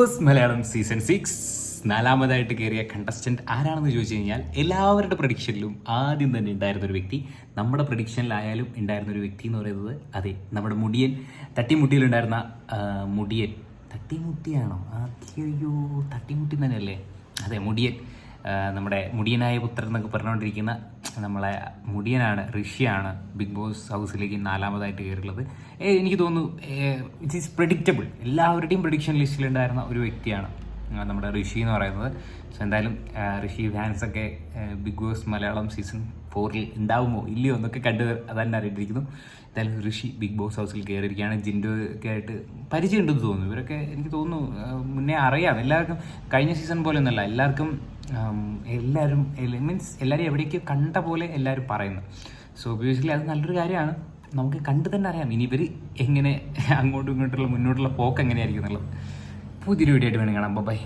Malayalam season 6 നാലാമതായിട്ട് കയറിയ contestant ആരാണെന്ന് ചോദിച്ചു കഴിഞ്ഞാൽ എല്ലാവരുടെ പ്രഡിക്ഷനിലും ആദ്യം തന്നെ ഉണ്ടായിരുന്ന ഒരു വ്യക്തി, നമ്മുടെ പ്രഡിക്ഷനിലായാലും ഉണ്ടായിരുന്ന ഒരു വ്യക്തി എന്ന് പറയുന്നത് അതെ നമ്മുടെ മുടിയൻ. തട്ടിമുട്ടിയിലുണ്ടായിരുന്ന മുടിയൻ. തട്ടിമുട്ടിയാണോ? അയ്യോ, തട്ടിമുട്ടി തന്നെയല്ലേ? അതെ, മുടിയൻ. നമ്മുടെ മുടിയനായ പുത്രൻ എന്നൊക്കെ പറഞ്ഞുകൊണ്ടിരിക്കുന്ന നമ്മളെ മുടിയനാണ്, ഋഷിയാണ് ബിഗ് ബോസ് ഹൗസിലേക്ക് നാലാമതായിട്ട് കയറിയുള്ളത്. എനിക്ക് തോന്നുന്നു ഇറ്റ് ഈസ് പ്രെഡിക്റ്റബിൾ. എല്ലാവരുടെയും പ്രഡിക്ഷൻ ലിസ്റ്റിലുണ്ടായിരുന്ന ഒരു വ്യക്തിയാണ് നമ്മുടെ ഋഷി എന്ന് പറയുന്നത്. സോ എന്തായാലും ഋഷി ഫാൻസൊക്കെ ബിഗ് ബോസ് മലയാളം സീസൺ 4 ഉണ്ടാവുമോ ഇല്ലയോ എന്നൊക്കെ കണ്ട് അതന്നെ അറിയിട്ടിരിക്കുന്നു. എന്തായാലും ഋഷി ബിഗ് ബോസ് ഹൗസിൽ കയറിയിരിക്കുകയാണ്. ജിൻഡോ ഒക്കെ ആയിട്ട് പരിചയമുണ്ടെന്ന് തോന്നുന്നു. ഇവരൊക്കെ എനിക്ക് തോന്നുന്നു മുന്നേ അറിയാം. എല്ലാവർക്കും കഴിഞ്ഞ സീസൺ പോലെ ഒന്നല്ല, എല്ലാവർക്കും എല്ലാവരും മീൻസ് എല്ലാവരും എവിടേക്ക് കണ്ട പോലെ എല്ലാവരും പറയുന്നു. സോ ഒബ്വിയസ്ലി അത് നല്ലൊരു കാര്യമാണ്. നമുക്ക് കണ്ട് തന്നെ അറിയാം ഇനി ഇവർ എങ്ങനെ അങ്ങോട്ടും ഇങ്ങോട്ടുള്ള മുന്നോട്ടുള്ള പോക്ക് എങ്ങനെയായിരിക്കും എന്നുള്ളത്. പുതിയൊരു വീഡിയോ ആയിട്ട് വേണം കാണാം. ബൈ.